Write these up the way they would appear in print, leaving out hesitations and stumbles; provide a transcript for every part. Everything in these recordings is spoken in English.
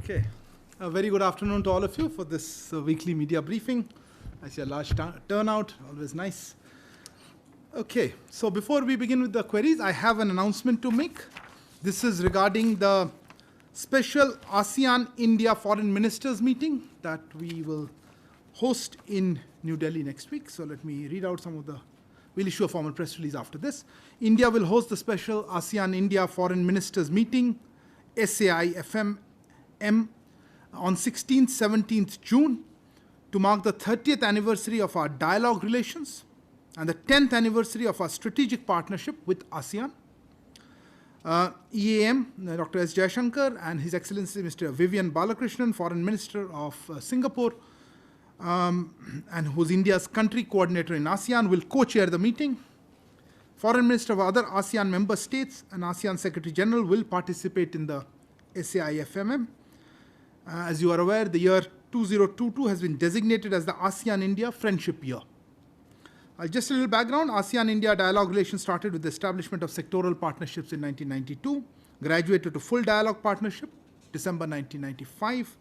Okay. A very good afternoon to all of you for this weekly media briefing. I see a large turnout, always nice. Okay, so before we begin with the queries, I have an announcement to make. This is regarding the special ASEAN-India Foreign Ministers meeting that we will host in New Delhi next week. So let me read out some of the, we'll issue a formal press release after this. India will host the special ASEAN-India Foreign Ministers meeting, SAI-FM on 16th, 17th June to mark the 30th anniversary of our dialogue relations and the 10th anniversary of our strategic partnership with ASEAN. EAM, Dr. S. Jayashankar and His Excellency Mr. Vivian Balakrishnan, Foreign Minister of Singapore, and who's India's country coordinator in ASEAN, will co-chair the meeting. Foreign Minister of other ASEAN member states and ASEAN Secretary General will participate in the SAI-FMM. As you are aware, the year 2022 has been designated as the ASEAN-India Friendship Year. Just a little background, ASEAN-India dialogue relations started with the establishment of sectoral partnerships in 1992, graduated to full dialogue partnership, December 1995,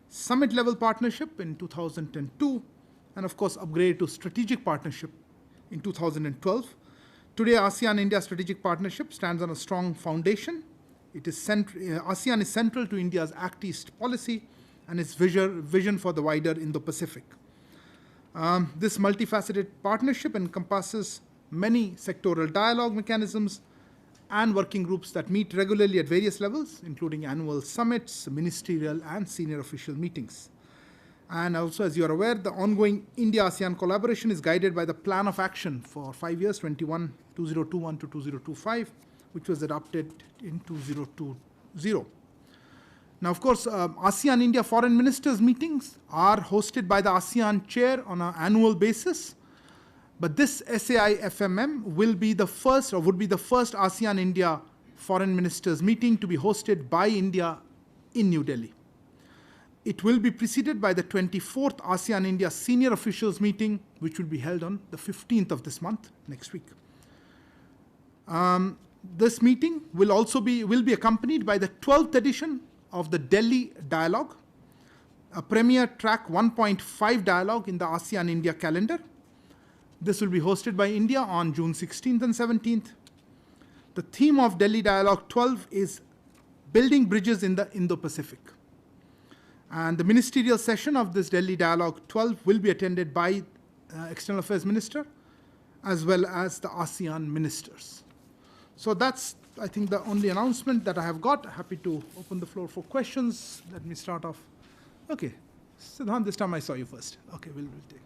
summit-level partnership in 2002, and of course upgraded to strategic partnership in 2012. Today, ASEAN-India strategic partnership stands on a strong foundation. ASEAN is central to India's Act East policy and its vision for the wider Indo-Pacific. This multifaceted partnership encompasses many sectoral dialogue mechanisms and working groups that meet regularly at various levels, including annual summits, ministerial and senior official meetings. And also, as you are aware, the ongoing India-ASEAN collaboration is guided by the Plan of Action for 5 years, 2021 to 2025, which was adopted in 2020. Now, of course, ASEAN-India Foreign Ministers meetings are hosted by the ASEAN Chair on an annual basis. But this SAI-FMM will be the first, or would be the first ASEAN-India Foreign Ministers meeting to be hosted by India in New Delhi. It will be preceded by the 24th ASEAN-India Senior Officials meeting, which will be held on the 15th of this month, next week. This meeting will be accompanied by the 12th edition of the Delhi Dialogue, a premier track 1.5 dialogue in the ASEAN-India calendar. This will be hosted by India on June 16th and 17th. The theme of Delhi Dialogue 12 is Building Bridges in the Indo-Pacific. And the ministerial session of this Delhi Dialogue 12 will be attended by External Affairs Minister as well as the ASEAN ministers. So that's, I think, the only announcement that I have got. Happy to open the floor for questions. Let me start off. Okay, Siddhant, this time I saw you first. Okay, we'll take.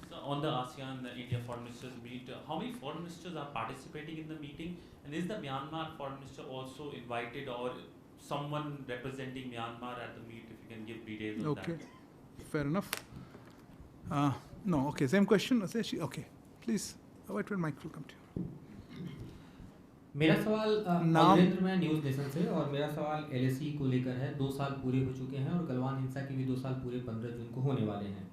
So on the ASEAN-India Foreign Ministers meet, how many foreign ministers are participating in the meeting? And is the Myanmar Foreign Minister also invited, or someone representing Myanmar at the meet? If you can give details on that. Okay, fair enough. No, okay, same question. Okay, please, wait, mic will come to you. मेरा सवाल नरेंद्र में news nation से, और मेरा सवाल LAC को लेकर है। 2 साल पूरे हो चुके हैं और गलवान हिंसा के भी 2 साल पूरे 15 जून को होने वाले हैं।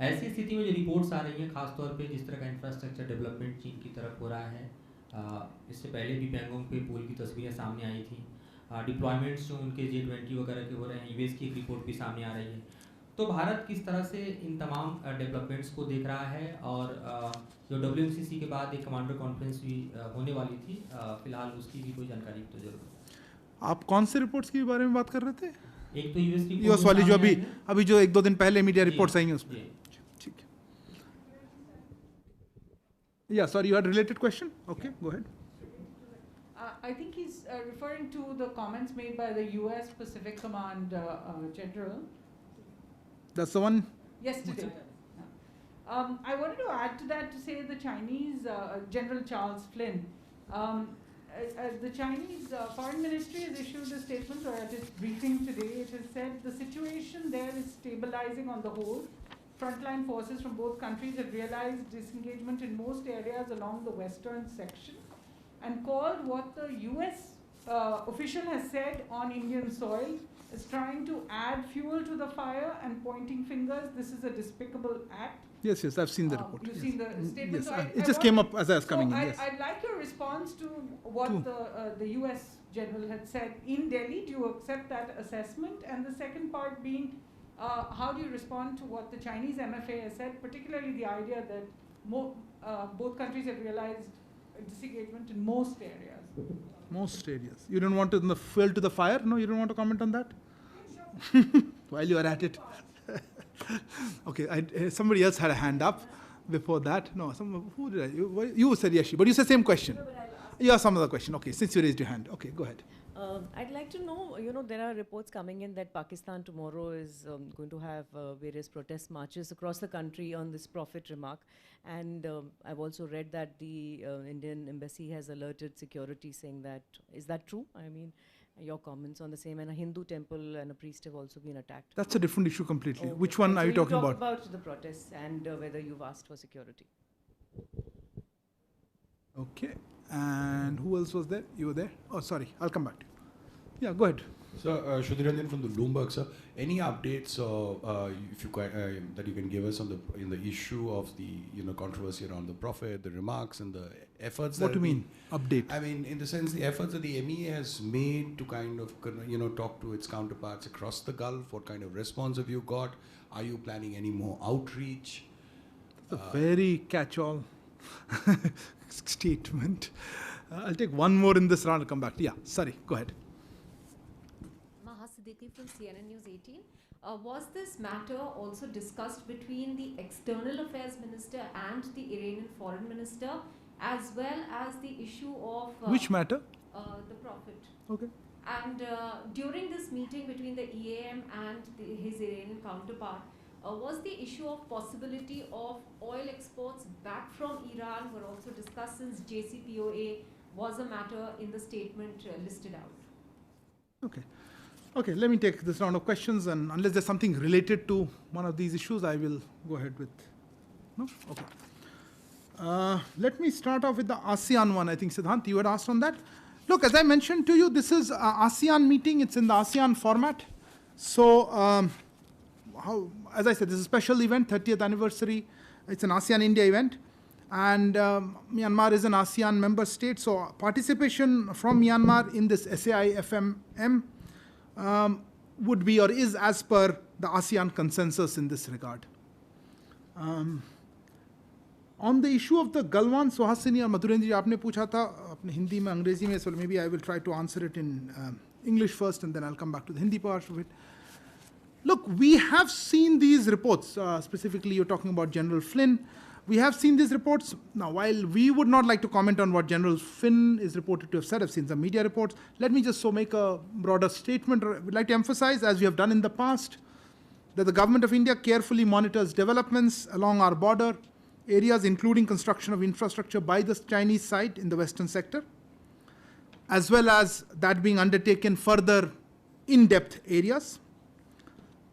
ऐसी स्थिति में जो रिपोर्ट्स आ रही हैं, खासतौर पे जिस तरह का इंफ्रास्ट्रक्चर डेवलपमेंट चीन की तरफ हो रहा है, इससे पहले भी पैंगोंग पे पुल की तस्वीरें सामने आई थी, डिप्लॉयमेंट्स जो उनके G20 वगैरह के हो रहे हैं, यूएस की एक रिपोर्ट भी सामने आ रही है। तो भारत किस तरह से इन तमाम डेवलपमेंट्स को देख रहा है, और जो WMCC के बाद एक कमांडर कॉन्फ्रेंस भी होने वाली थी, फिलहाल उसकी भी कोई जानकारी तो जरूर है। आप कौन से रिपोर्ट्स के बारे में बात कर रहे थे? एक तो यूएस वाली जो अभी जो 1-2 दिन पहले मीडिया रिपोर्ट्स आई हैं उसमें। ठीक है। Yeah, sorry, you had a related question? Okay, go ahead. I think he's referring to the comments made by the US Pacific Command General. That's the one? Yesterday. I wanted to add to that to say the Chinese General Charles Flynn, the Chinese Foreign Ministry has issued a statement, or at its briefing today, it has said the situation there is stabilizing on the whole. Frontline forces from both countries have realized disengagement in most areas along the western section, and called what the US official has said on Indian soil is trying to add fuel to the fire and pointing fingers. This is a despicable act. Yes, I've seen the report. You've seen the statement. Yes, it just came up as I was coming in. Yes. I'd like your response to what the US General had said in Delhi. Do you accept that assessment? And the second part being, how do you respond to what the Chinese MFA has said, particularly the idea that both countries have realized disengagement in most areas? Most areas. You don't want to fuel to the fire? No, you don't want to comment on that? While you are at it. Okay, somebody else had a hand up before that. No, who did I? You said Yashi, but you said same question. No, but I'll ask. You have some other question. Okay, since you raised your hand. Okay, go ahead. I'd like to know, there are reports coming in that Pakistan tomorrow is going to have various protest marches across the country on this prophet remark. And I've also read that the Indian embassy has alerted security saying that, is that true? I mean, your comments on the same, and a Hindu temple and a priest have also been attacked. That's a different issue completely. Oh, Which one okay. are you So talking about? about the protests and whether you've asked for security. Okay, and who else was there? You were there? Oh, sorry, I'll come back to you. Yeah, go ahead. So, Shudhiranjan from the Bloomberg, sir. Any updates if you that you can give us on the issue of the controversy around the prophet, the remarks, and the efforts? What do you mean update? I mean, in the sense, the efforts that the MEA has made to kind of talk to its counterparts across the Gulf. What kind of response have you got? Are you planning any more outreach? That's a very catch-all statement. I'll take one more in this round and come back. Yeah, sorry, go ahead. Siddiqui from CNN News 18. Was this matter also discussed between the External Affairs Minister and the Iranian Foreign Minister, as well as the issue of... Which matter? The prophet. Okay. And during this meeting between the EAM and his Iranian counterpart, was the issue of possibility of oil exports back from Iran were also discussed, since JCPOA was a matter in the statement listed out? Okay. Okay, let me take this round of questions, and unless there's something related to one of these issues, I will go ahead with. No? Okay. Let me start off with the ASEAN one. I think, Siddhant, you had asked on that. Look, as I mentioned to you, this is an ASEAN meeting. It's in the ASEAN format. So, as I said, this is a special event, 30th anniversary. It's an ASEAN-India event. And Myanmar is an ASEAN member state. So, participation from Myanmar in this SAI-FMM would be or is as per the ASEAN consensus in this regard. On the issue of the Galwan, Suhasini or Madhurendra ji, aapne pucha tha, apne Hindi mein, Angrezi mein, so maybe I will try to answer it in English first, and then I'll come back to the Hindi part of it. Look, we have seen these reports, specifically you're talking about General Flynn. We have seen these reports. Now, while we would not like to comment on what General Flynn is reported to have said, I've seen some media reports, let me just make a broader statement. We'd like to emphasize, as we have done in the past, that the government of India carefully monitors developments along our border areas, including construction of infrastructure by the Chinese side in the western sector, as well as that being undertaken further in-depth areas.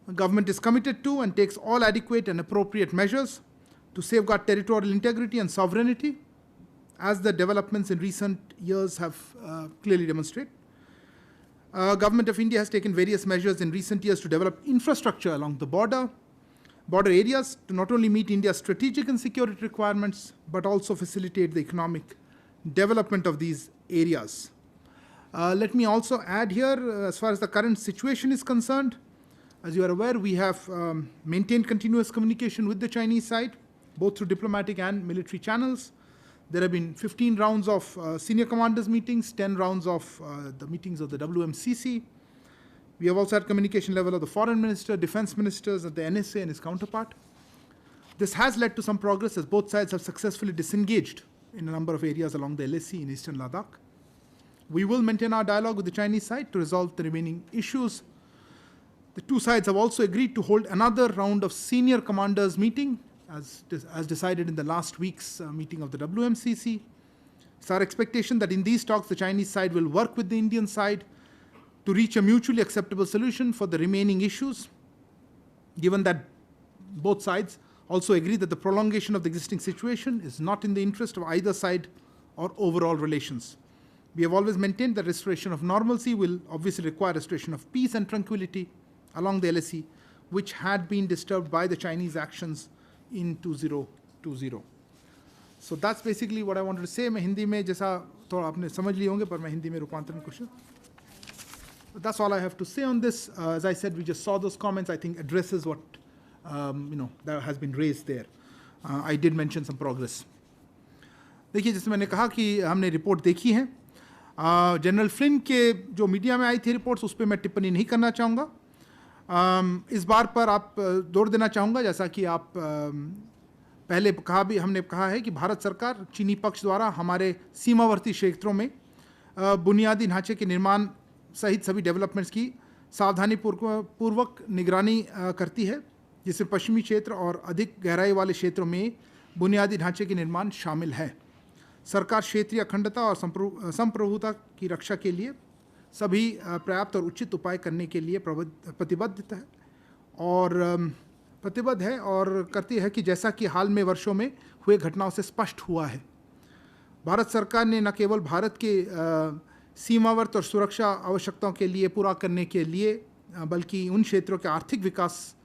The government is committed to and takes all adequate and appropriate measures to safeguard territorial integrity and sovereignty, as the developments in recent years have clearly demonstrated. Government of India has taken various measures in recent years to develop infrastructure along the border areas to not only meet India's strategic and security requirements, but also facilitate the economic development of these areas. Let me also add here, as far as the current situation is concerned, as you are aware, we have maintained continuous communication with the Chinese side, both through diplomatic and military channels. There have been 15 rounds of senior commanders meetings, 10 rounds of the meetings of the WMCC. We have also had communication level of the foreign minister, defense ministers, at the NSA and his counterpart. This has led to some progress, as both sides have successfully disengaged in a number of areas along the LAC in eastern Ladakh. We will maintain our dialogue with the Chinese side to resolve the remaining issues. The two sides have also agreed to hold another round of senior commanders meeting, as decided in the last week's meeting of the WMCC. It's our expectation that in these talks, the Chinese side will work with the Indian side to reach a mutually acceptable solution for the remaining issues, given that both sides also agree that the prolongation of the existing situation is not in the interest of either side or overall relations. We have always maintained that restoration of normalcy will obviously require restoration of peace and tranquility along the LAC, which had been disturbed by the Chinese actions in 2020. So that's basically what I wanted to say. मैं हिंदी में जैसा थोड़ा आपने समझ लिए होंगे, पर मैं हिंदी में रूपांतरण कुछ. That's all I have to say on this. As I said, we just saw those comments. I think addresses what that has been raised there. I did mention some progress. देखिए, जैसे मैंने कहा कि हमने रिपोर्ट देखी है. General Flint के जो मीडिया में आई थी रिपोर्ट्स, उस पर मैं टिप्पणी नहीं करना चाहूँगा. इस बार पर आप जोर देना चाहूँगा, जैसा कि आप पहले हमने कहा है कि भारत सरकार चीनी पक्ष द्वारा हमारे सीमावर्ती क्षेत्रों में बुनियादी ढांचे के निर्माण सहित सभी डेवलपमेंट्स की सावधानी पूर्वक निगरानी करती है, जिसमें पश्चिमी क्षेत्र और अधिक गहराई वाले क्षेत्रों में बुनियादी ढांचे के निर्माण शामिल है. सरकार क्षेत्रीय अखंडता और संप्रभुता की रक्षा के लिए सभी पर्याप्त और उचित उपाय करने के लिए प्रतिबद्ध है और करती है कि जैसा कि हाल में वर्षों में हुए घटनाओं से स्पष्ट हुआ है, भारत सरकार ने न केवल भारत के सीमावर्त और सुरक्षा आवश्यकताओं के लिए पूरा करने के लिए, बल्कि उन क्षेत्रों के आर्थिक विकास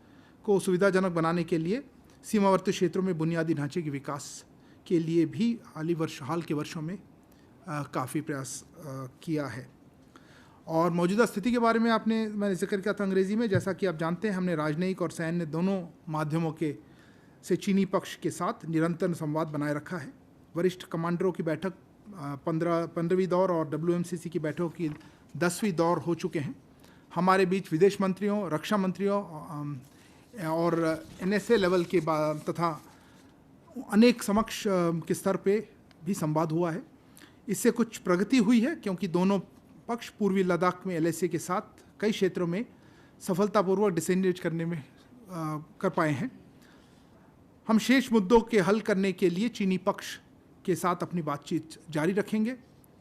को सुविधाजनक बनाने के लिए सीमावर्ती क्षेत्रों में बुनियादी ढांचे के विकास के लिए भी हाल के वर्षों में काफ़ी प्रयास किया है. और मौजूदा स्थिति के बारे में मैंने जिक्र किया था अंग्रेज़ी में. जैसा कि आप जानते हैं, हमने राजनयिक और सैन्य दोनों माध्यमों से चीनी पक्ष के साथ निरंतर संवाद बनाए रखा है. वरिष्ठ कमांडरों की बैठक 15वीं दौर और WMCC की बैठकों की 10वीं दौर हो चुके हैं. हमारे बीच विदेश मंत्रियों, रक्षा मंत्रियों और NSA लेवल के तथा अनेक समक्ष के स्तर पे भी संवाद हुआ है. इससे कुछ प्रगति हुई है, क्योंकि दोनों पक्ष पूर्वी लद्दाख में LSA के साथ कई क्षेत्रों में सफलतापूर्वक डिसएंगेज करने में कर पाए हैं. हम शेष मुद्दों के हल करने के लिए चीनी पक्ष के साथ अपनी बातचीत जारी रखेंगे.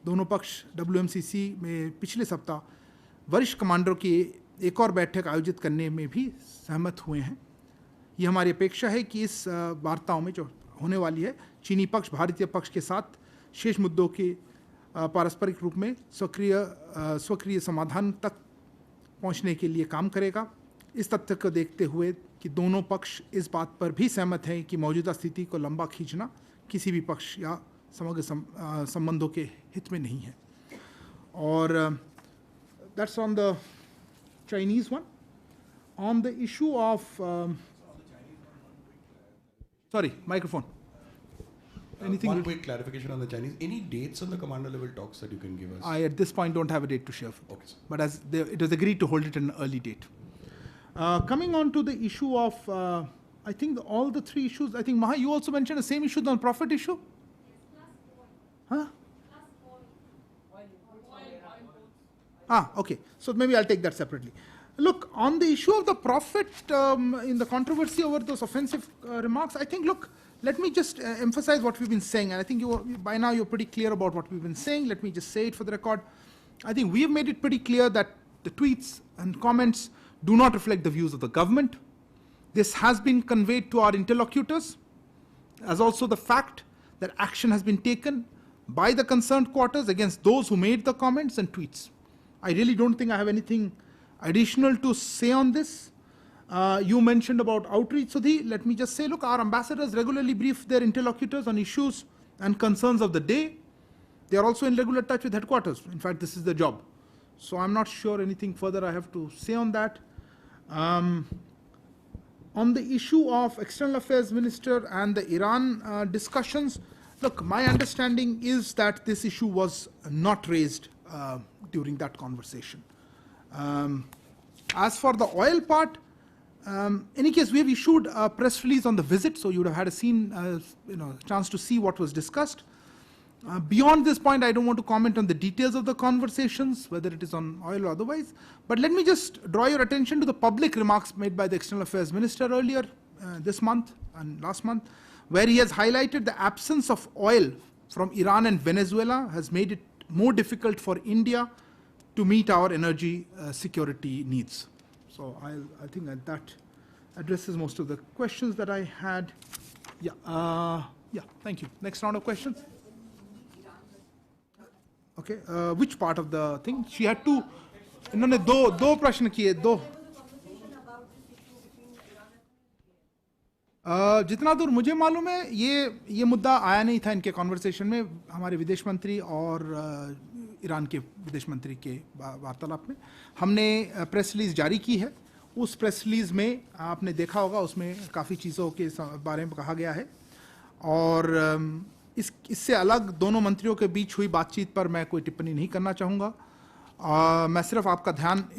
दोनों पक्ष WMCC में पिछले सप्ताह वरिष्ठ कमांडरों की एक और बैठक आयोजित करने में भी सहमत हुए हैं. ये हमारी अपेक्षा है कि इस वार्ताओं में जो होने वाली है, चीनी पक्ष भारतीय पक्ष के साथ शेष मुद्दों के पारस्परिक रूप में स्वक्रिय समाधान तक पहुंचने के लिए काम करेगा. इस तथ्य को देखते हुए कि दोनों पक्ष इस बात पर भी सहमत हैं कि मौजूदा स्थिति को लंबा खींचना किसी भी पक्ष या समग्र संबंधों के हित में नहीं है. और that's on the Chinese one. On the issue of sorry, microphone. Anything? One quick clarification on the Chinese. Any dates on the commander level talks that you can give us? I at this point don't have a date to share. Okay, sir. But it was agreed to hold it at an early date. Coming on to the issue of, I think all the three issues. I think Maha, you also mentioned the same issue, the profit issue. Huh? Okay. So maybe I'll take that separately. Look, on the issue of the profit, in the controversy over those offensive remarks, I think, look, let me just emphasize what we've been saying. And I think by now you're pretty clear about what we've been saying. Let me just say it for the record. I think we've made it pretty clear that the tweets and comments do not reflect the views of the government. This has been conveyed to our interlocutors, as also the fact that action has been taken by the concerned quarters against those who made the comments and tweets. I really don't think I have anything additional to say on this. You mentioned about outreach, Sudhi. Let me just say, look, our ambassadors regularly brief their interlocutors on issues and concerns of the day. They are also in regular touch with headquarters. In fact, this is their job. So I'm not sure anything further I have to say on that. On the issue of External Affairs Minister and the Iran discussions, look, my understanding is that this issue was not raised during that conversation. As for the oil part, any case, we have issued a press release on the visit, so you would have had a chance to see what was discussed. Beyond this point, I don't want to comment on the details of the conversations, whether it is on oil or otherwise. But let me just draw your attention to the public remarks made by the External Affairs Minister earlier this month and last month, where he has highlighted the absence of oil from Iran and Venezuela has made it more difficult for India to meet our energy security needs. So I think that addresses most of the questions that I had. Yeah, thank you. Next round of questions. Okay, which part of the thing? She had two. इन्होंने दो प्रश्न किए, दो. जितना दूर मुझे मालूम है ये मुद्दा आया नहीं था इनके कॉन्वर्सेशन में, हमारे विदेश मंत्री और ईरान के विदेश मंत्री के वार्तालाप में। हमने प्रेस रिलीज जारी की है, उस प्रेस रिलीज में आपने देखा होगा उसमें काफ़ी चीज़ों के बारे में कहा गया है, और इससे अलग दोनों मंत्रियों के बीच हुई बातचीत पर मैं कोई टिप्पणी नहीं करना चाहूँगा। मैं सिर्फ आपका ध्यान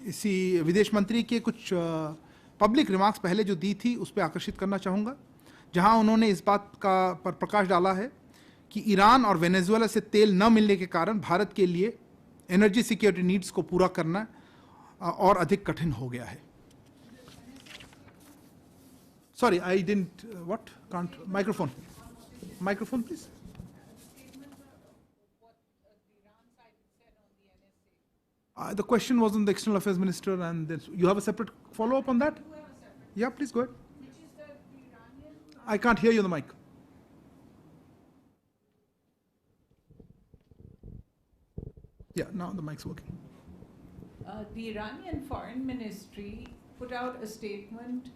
इसी विदेश मंत्री के कुछ पब्लिक रिमार्क्स पहले जो दी थी उस पर आकर्षित करना चाहूँगा, जहां उन्होंने इस बात का पर प्रकाश डाला है कि ईरान और वेनेजुएला से तेल न मिलने के कारण भारत के लिए एनर्जी सिक्योरिटी नीड्स को पूरा करना और अधिक कठिन हो गया है। Sorry, I didn't what can't microphone please. The question was on the External Affairs Minister, and then you have a separate follow-up on that? Yeah, please go ahead. I can't hear you on the mic. Yeah, now the mic's working. The Iranian Foreign Ministry put out a statement,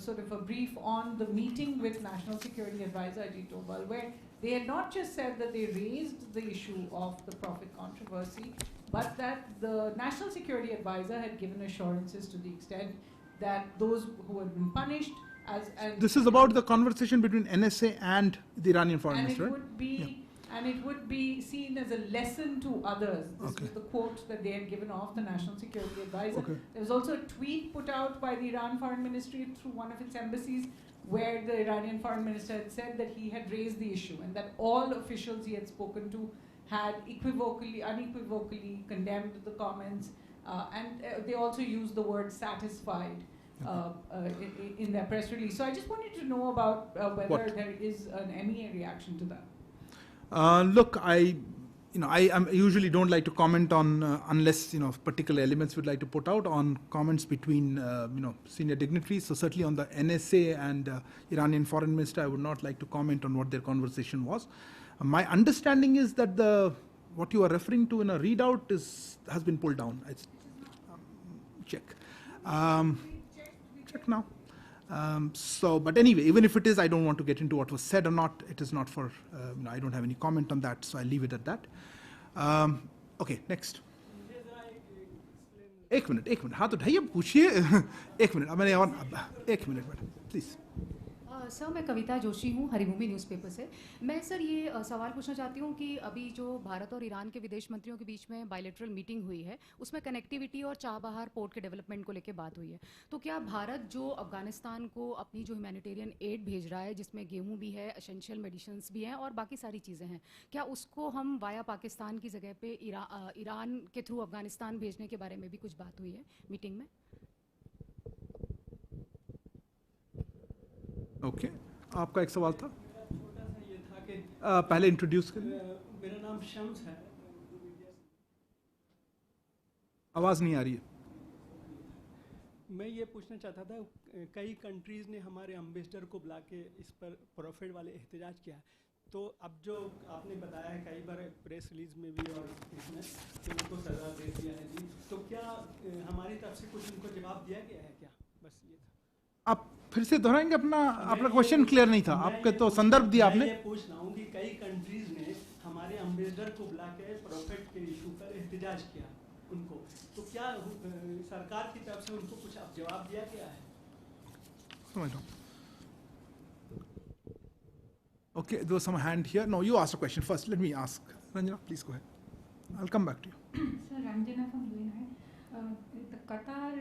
sort of a brief on the meeting with National Security Advisor Ajit Doval, where they had not just said that they raised the issue of the Prophet controversy, but that the National Security Advisor had given assurances to the extent that those who had been punished this is about the conversation between NSA and the Iranian Foreign Minister, right? And it would be seen as a lesson to others. This was the quote that they had given off the National Security Advisor. There was also a tweet put out by the Iran Foreign Ministry through one of its embassies, where the Iranian Foreign Minister had said that he had raised the issue and that all officials he had spoken to had unequivocally condemned the comments, and they also used the word satisfied in their press release. So I just wanted to know about whether there is an MEA reaction to that. Look, I usually don't like to comment on unless particular elements we'd like to put out on comments between senior dignitaries. So certainly on the NSA and Iranian Foreign Minister, I would not like to comment on what their conversation was. My understanding is that what you are referring to in a readout has been pulled down. Check. Check now. But anyway, even if it is, I don't want to get into what was said or not. It is not for, I don't have any comment on that, so I'll leave it at that. Okay, next. एक minute हाँ तो ढाइए पूछिए एक minute मैंने और एक minute madam please. Sir मैं कविता जोशी हूँ हरिभूमि न्यूज़पेपर से। मैं सर ये सवाल पूछना चाहती हूँ कि अभी जो भारत और ईरान के विदेश मंत्रियों के बीच में बायलैटरल मीटिंग हुई है उसमें कनेक्टिविटी और चाबहार पोर्ट के डेवलपमेंट को लेकर बात हुई है, तो क्या भारत जो अफगानिस्तान को अपनी जो ह्यूमैनिटेरियन एड भेज रहा है जिसमें गेहूँ भी है, एसेंशियल मेडिसिन्स भी हैं और बाकी सारी चीज़ें हैं, क्या उसको हम वाया पाकिस्तान की जगह पे ईरान के थ्रू अफगानिस्तान भेजने के बारे में भी कुछ बात हुई है मीटिंग में? ओके आपका एक सवाल था? छोटा सा ये था कि पहले इंट्रोड्यूस करें। मेरा नाम शम्स है। आवाज़ नहीं आ रही है। मैं ये पूछना चाहता था, कई कंट्रीज़ ने हमारे एम्बेसडर को बुला के इस पर प्रॉफिट वाले एहतजाज किया, तो अब जो आपने बताया है कई बार प्रेस रिलीज में भी और इसमें तो उनको सज़ा दे दिया है जी, तो क्या हमारी तरफ से कुछ उनको जवाब दिया गया है क्या? बस ये था। आप फिर से दोहराएंगे अपना क्वेश्चन क्लियर नहीं था आपके, तो संदर्भ दिया आपने। मैं ये पूछ रहा हूँ कि कई कंट्रीज ने हमारे एम्बेसडर को बुला के प्रॉफिट के इशू पर एहतजाज किया उनको, तो क्या सरकार की तरफ से उनको कुछ अब जवाब दिया गया है? समझ लो। Okay, there was some hand here. No, you asked a question first. Let me ask. Ranjana, please go ahead. I'll come back to you. Sir, Ranjana from UNI. The Qatar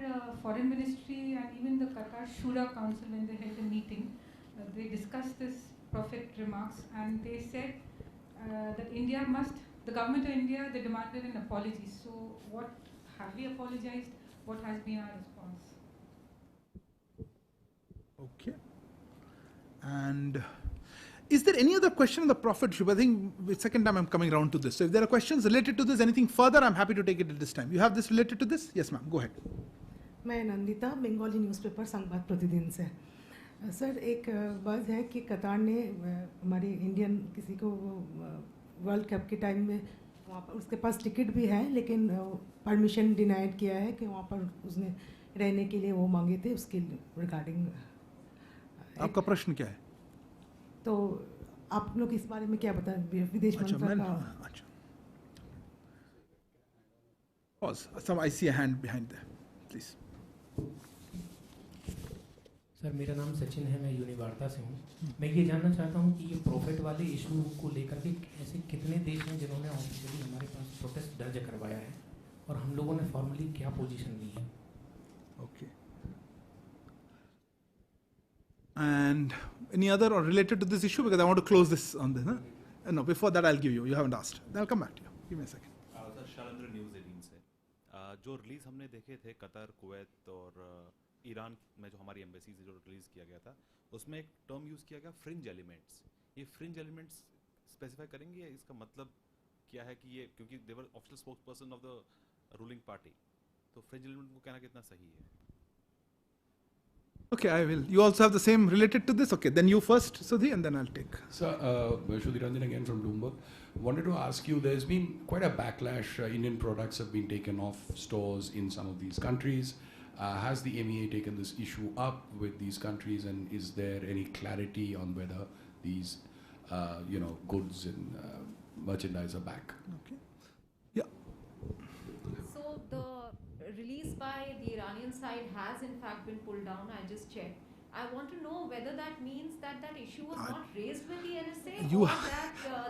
Foreign Ministry and even the Qatar Shura Council, when they held a meeting, they discussed this prophet remarks, and they said that the government of India, they demanded an apology. So what, have we apologized? What has been our response? Okay. And is there any other question on the prophetship? I think the second time I'm coming around to this. So if there are questions related to this, anything further, I'm happy to take it at this time. You have this related to this? Yes, ma'am. Go ahead. मैं Nandita Bengali newspaper संवाद प्रतिदिन से। Sir एक बात है कि कतार ने हमारे इंडियन किसी को वर्ल्ड कप के टाइम में वहाँ पर उसके पास टिकट भी है लेकिन परमिशन डिनाइड किया है कि वहाँ पर उसने रहने के लिए वो मांगे थे उसके रिगार्डिंग। आपका प्रश्न क्या है? तो आप लोग इस बारे में क्या बताएं विदेश मंत्रालय का? अच्छा, pause. I see a hand behind there, please. Sir मेरा नाम सचिन है, मैं यूनिवार्ता से हूँ। मैं ये जानना चाहता हूँ कि ये प्रॉफिट वाले इशू को लेकर के ऐसे कितने देश हैं जिन्होंने ऑफिशियली हमारे पास प्रोटेस्ट दर्ज करवाया है और हम लोगों ने फॉर्मली क्या पोजीशन ली है? Okay. And any other or related to this issue, because I want to close this on this. Huh? No, before that I'll give you. You haven't asked. Then I'll come back to you. Give me a second. Sir Shalendra news 18 से जो release हमने देखे थे Qatar, Kuwait और Iran में जो हमारी embassy से जो रिलीज़ किया गया था, उसमें एक टर्म यूज़ किया गया फ्रिंज एलिमेंट्स। ये फ्रिंज एलिमेंट्स स्पेसिफाई करेंगे, इसका मतलब क्या है कि ये, क्योंकि they were official spokesperson of the ruling party, तो फ्रिंज एलिमेंट को कहना कितना सही है? Okay, I will. You also have the same related to this? Okay, then you first, Sudhi, and then I'll take. So, Shudhi Ranjan again from Bloomberg. Wanted to ask you, there's been quite a backlash. Indian products have been taken off stores in some of these countries. Has the MEA taken this issue up with these countries, and is there any clarity on whether these, goods and merchandise are back? Okay. So the release by the Iranian side has in fact been pulled down. I just checked. I want to know whether that means that that issue was not raised with the NSA, or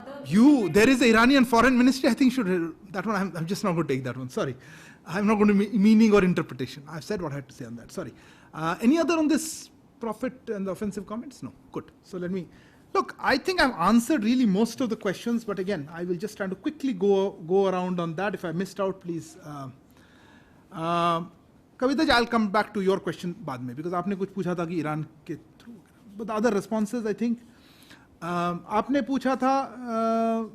that there is the Iranian foreign ministry, I think that one, I'm just not going to take that one, sorry. I'm not going to meaning or interpretation. I've said what I had to say on that, sorry. Any other on this profit and the offensive comments? No, good. So let me, look, I think I've answered really most of the questions, but again, I will just try to quickly go around on that. If I missed out, please. Kavita ji, I'll come back to your question बाद में, because आपने कुछ पूछा था कि Iran के through, but other responses I think, आपने पूछा था,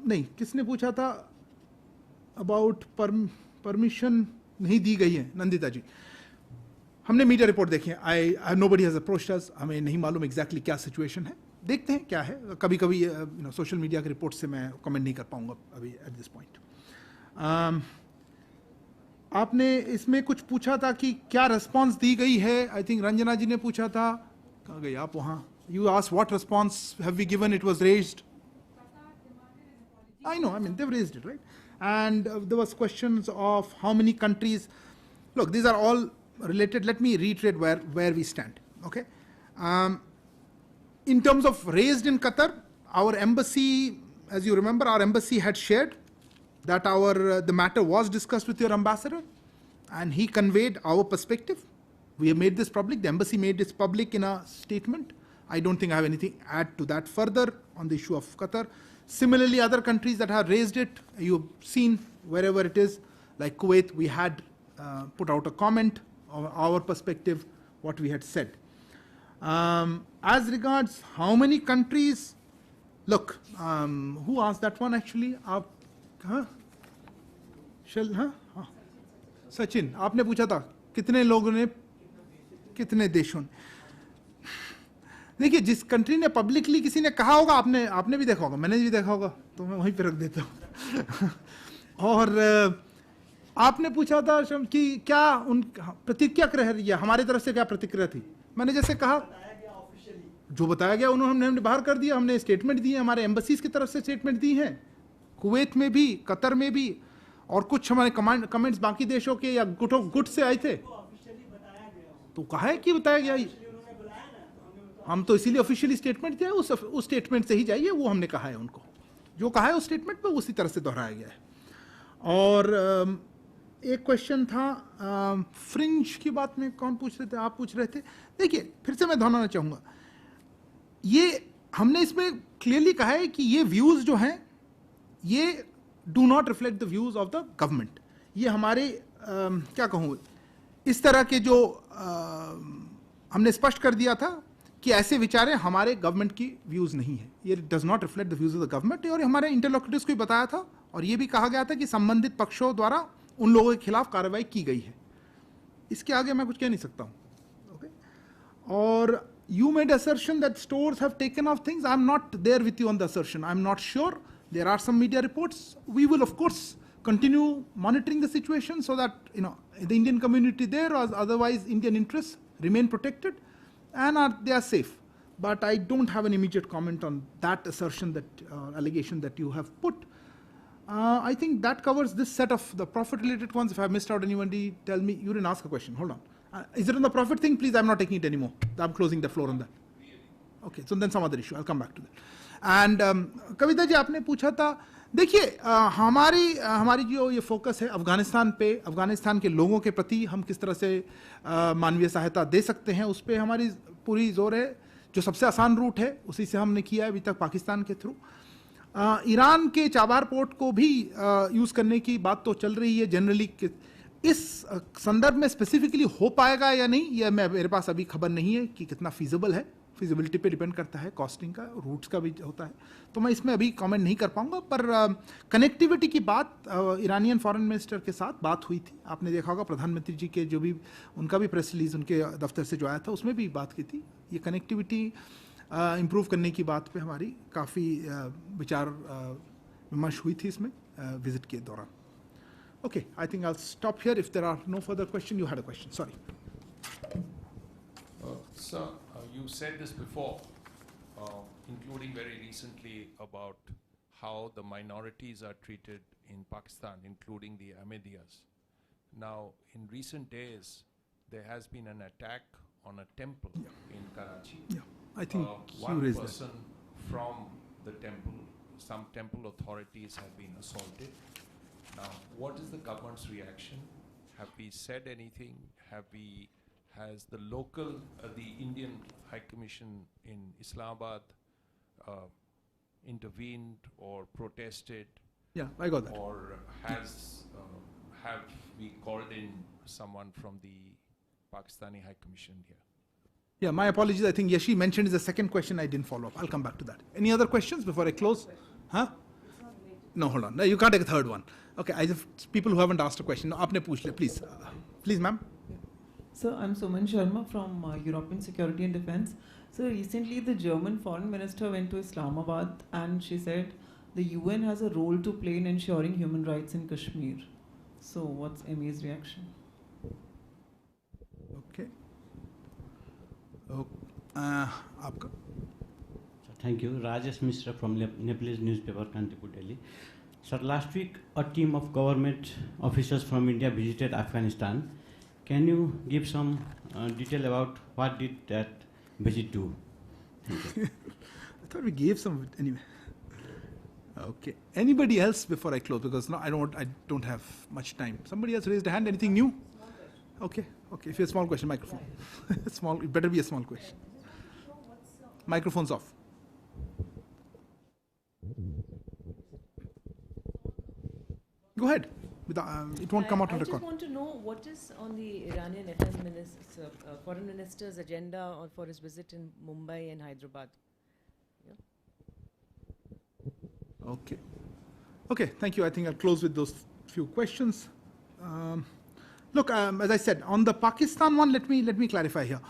नहीं, किसने पूछा था about permission नहीं दी गई है, नंदिता जी। हमने मीडिया रिपोर्ट देखी है, nobody has approached us, हमें नहीं मालूम exactly क्या situation है, देखते हैं क्या है, कभी-कभी सोशल मीडिया की रिपोर्ट से मैं कमेंट नहीं कर पाऊंगा अभी at this point। आपने इसमें कुछ पूछा था कि क्या रिस्पांस दी गई है, आई थिंक रंजना जी ने पूछा था, कहाँ गए आप वहाँ, you asked what response have we given, it was raised, I know, I mean they raised it, right, and there was questions of how many countries, look these are all related, let me reiterate where we stand, okay, in terms of raised in Qatar, our embassy, as you remember, our embassy had shared that the matter was discussed with your ambassador, and he conveyed our perspective. We have made this public. The embassy made this public in a statement. I don't think I have anything to add to that further on the issue of Qatar. Similarly, other countries that have raised it, you've seen wherever it is, like Kuwait, we had put out a comment on our perspective, what we had said. As regards how many countries, look, who asked that one actually? हाँ, सचिन, आपने पूछा था कितने लोगों ने, कितने देशों ने, देखिए जिस कंट्री ने पब्लिकली किसी ने कहा होगा, आपने भी देखा होगा, मैंने भी देखा होगा, तो मैं वहीं पे रख देता हूँ। और आपने पूछा था कि क्या उन प्रतिक्रिया रह रही है, हमारी तरफ से क्या प्रतिक्रिया थी, मैंने जैसे कहा जो बताया गया उन्होंने हमने बाहर कर दिया, हमने स्टेटमेंट दिए, हमारे एम्बेसीज की तरफ से स्टेटमेंट दी हैं, कुवैत में भी, कतर में भी, और कुछ हमारे कमेंट्स बाकी देशों के या गुट से आए थे, तो कहा है कि बताया गया, हम तो इसीलिए ऑफिशियली स्टेटमेंट दिया, उस स्टेटमेंट से ही जाइए, वो हमने कहा है उनको, जो कहा है उस स्टेटमेंट में उसी तरह से दोहराया गया है। और एक क्वेश्चन था फ्रिंज की बात में, कौन पूछ रहे थे, आप पूछ रहे थे, देखिए फिर से मैं दोहराना चाहूँगा, ये हमने इसमें क्लियरली कहा है कि ये व्यूज़ जो हैं ये do not reflect the views of the government, ये हमारे क्या कहूँ, इस तरह के जो हमने स्पष्ट कर दिया था कि ऐसे विचारें हमारे गवर्नमेंट की व्यूज नहीं है, ये does not reflect the views of the government, और हमारे इंटरलोक्यूटर्स को भी बताया था, और ये भी कहा गया था कि संबंधित पक्षों द्वारा उन लोगों के खिलाफ कार्रवाई की गई है, इसके आगे मैं कुछ कह नहीं सकता हूँ, ओके। और you made assertion that stores have taken off things. I'm not there with you on the assertion. I'm not sure. There are some media reports. We will, of course, continue monitoring the situation so that the Indian community there, or otherwise Indian interests, remain protected and they are safe. but I don't have an immediate comment on that assertion, that allegation that you have put. I think that covers this set of the profit-related ones. If I have missed out anybody, tell me. You didn't ask a question. Hold on. Is it on the profit thing? Please, I'm not taking it anymore. I'm closing the floor on that. Okay, so then some other issue. I'll come back to that. And Kavita ji आपने पूछा था, देखिए हमारी जो ये focus है अफगानिस्तान पे, अफगानिस्तान के लोगों के प्रति हम किस तरह से मानवीय सहायता दे सकते हैं, उस पर हमारी पूरी जोर है. जो सबसे आसान रूट है उसी से हमने किया है अभी तक पाकिस्तान के थ्रू. ईरान के चाबार पोर्ट को भी यूज़ करने की बात तो चल रही है जनरली. इस संदर्भ में स्पेसिफिकली हो पाएगा या नहीं, यह मेरे पास अभी खबर नहीं है कि कितना फीजिबल है. फिजिबिलिटी पे डिपेंड करता है, कॉस्टिंग का, रूट्स का भी होता है, तो मैं इसमें अभी कमेंट नहीं कर पाऊंगा. पर कनेक्टिविटी की बात ईरानियन फॉरेन मिनिस्टर के साथ बात हुई थी. आपने देखा होगा प्रधानमंत्री जी के जो भी उनका भी प्रेस रिलीज उनके दफ्तर से जो आया था उसमें भी बात की थी. ये कनेक्टिविटी इम्प्रूव करने की बात पे हमारी काफ़ी विचार विमर्श हुई थी इसमें विजिट के दौरान. Okay, I think I stop here. If there are no further question. You had a question, sorry. Sir, you said this before, including very recently, about how the minorities are treated in Pakistan, including the Ahmadiyas. Now, in recent days, there has been an attack on a temple in Karachi. Yeah, I think one person from the temple, some temple authorities have been assaulted. Now, what is the government's reaction? Have we said anything? Has the local, the Indian High Commission in Islamabad intervened or protested? Yeah, I got that. Or have we called in someone from the Pakistani High Commission here? Yeah, my apologies. I think Yashi mentioned is the second question. I didn't follow up. I'll come back to that. Any other questions before I close? Huh? No, hold on. No, you can't take a third one. Okay, I just people who haven't asked a question. No, aapne pooch liya, please. Please, ma'am. So I'm Suman Sharma from European Security and Defense. So recently the German foreign minister went to Islamabad and she said the UN has a role to play in ensuring human rights in Kashmir. So what's ME's reaction? Okay. Aapka. Thank you. Rajesh Mishra from Nepalese newspaper Kantipur, Delhi. Sir, last week a team of government officials from India visited Afghanistan. Can you give some detail about what did that visit do? I thought we gave some anyway. Okay. Anybody else before I close? Because no, I don't have much time. Somebody else raised a hand. Anything new? Okay. Okay. If you have a small question, microphone. Small. It better be a small question. Microphone's off. Go ahead. It won't come out on record. I just want to know what is on the Iranian foreign minister's agenda or for his visit in Mumbai and Hyderabad. Yeah. Okay. Okay, thank you. I think I'll close with those few questions. Look, as I said, on the Pakistan one, let me clarify here.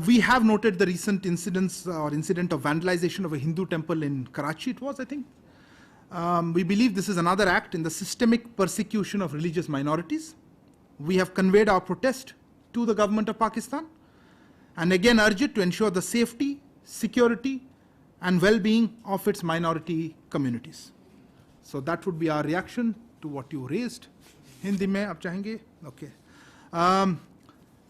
We have noted the recent incident of vandalization of a Hindu temple in Karachi, it was, I think. We believe this is another act in the systemic persecution of religious minorities. We have conveyed our protest to the government of Pakistan and again urge it to ensure the safety, security and well-being of its minority communities. So that would be our reaction to what you raised. Hindi mein aap chahenge? Okay.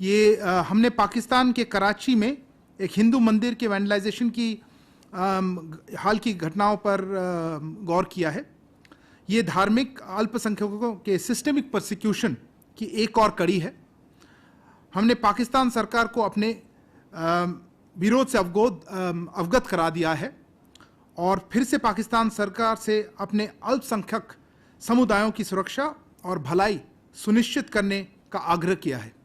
ये हमने पाकिस्तान के कराची में एक हिंदू मंदिर के वैंडलाइजेशन की हाल की घटनाओं पर गौर किया है. ये धार्मिक अल्पसंख्यकों के सिस्टमिक परसिक्यूशन की एक और कड़ी है. हमने पाकिस्तान सरकार को अपने विरोध से अवगत करा दिया है और फिर से पाकिस्तान सरकार से अपने अल्पसंख्यक समुदायों की सुरक्षा और भलाई सुनिश्चित करने का आग्रह किया है.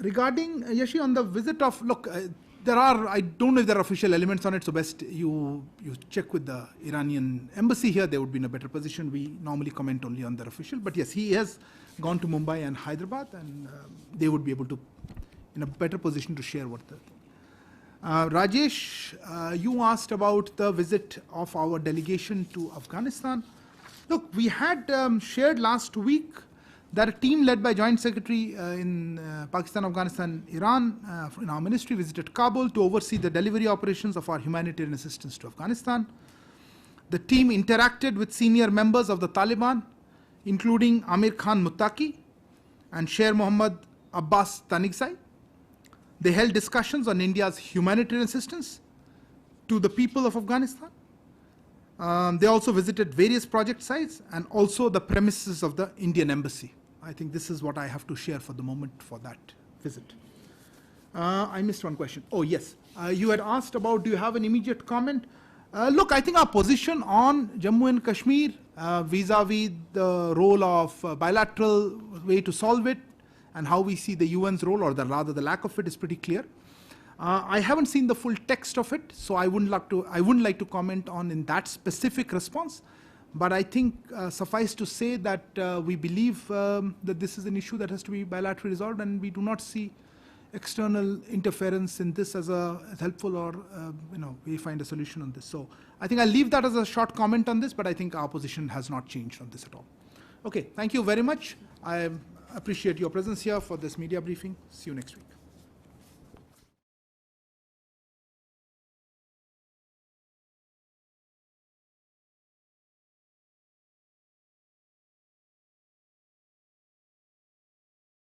Regarding Yashi on the visit of, look, I don't know if there are official elements on it, so best you check with the Iranian embassy here. They would be in a better position. We normally comment only on their official, but yes, he has gone to Mumbai and Hyderabad, and they would be able to, in a better position to share what the thing. Rajesh, you asked about the visit of our delegation to Afghanistan. Look, we had shared last week that a team led by Joint Secretary in Pakistan, Afghanistan, Iran, in our ministry visited Kabul to oversee the delivery operations of our humanitarian assistance to Afghanistan. The team interacted with senior members of the Taliban, including Amir Khan Muttaqi and Sher Mohammad Abbas Tanigsai. They held discussions on India's humanitarian assistance to the people of Afghanistan. They also visited various project sites and also the premises of the Indian embassy. I think this is what I have to share for the moment for that visit. I missed one question. Oh, yes. You had asked about, do you have an immediate comment? Look, I think our position on Jammu and Kashmir vis-a-vis the role of bilateral way to solve it and how we see the UN's role, or rather the lack of it, is pretty clear. I haven't seen the full text of it, so I wouldn't like to comment on in that specific response. But I think suffice to say that we believe that this is an issue that has to be bilaterally resolved, and we do not see external interference in this as helpful, or we find a solution on this. So I think I'll leave that as a short comment on this, but I think our position has not changed on this at all. Okay, thank you very much. I appreciate your presence here for this media briefing. See you next week.